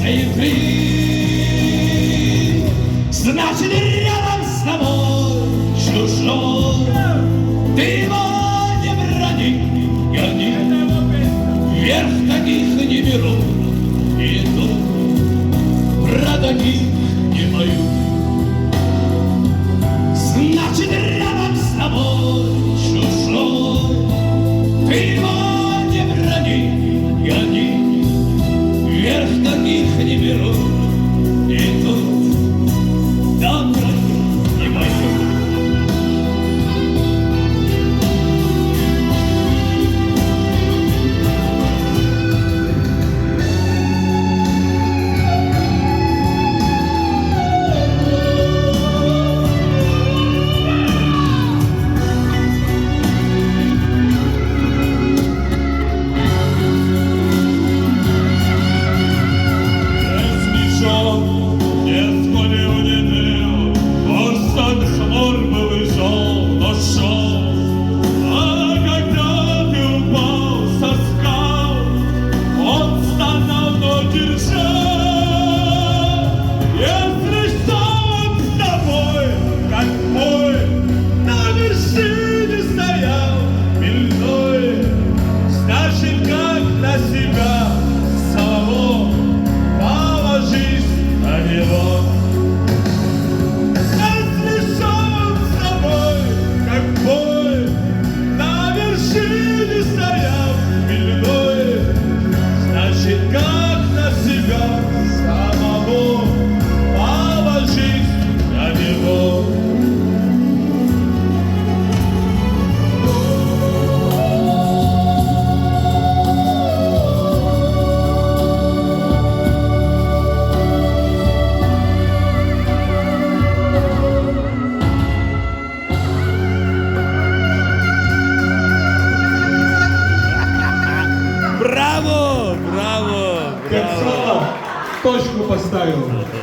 ты, значит, рядом с тобой чужой. Ты его не брони, гони, вверх таких не беру, и тут про таких не пою. Значит, рядом с тобой чужой. Ты его не брони, гони, вверх таких не беру, и тут добро не пою. Браво! Браво! Браво! Точку поставил.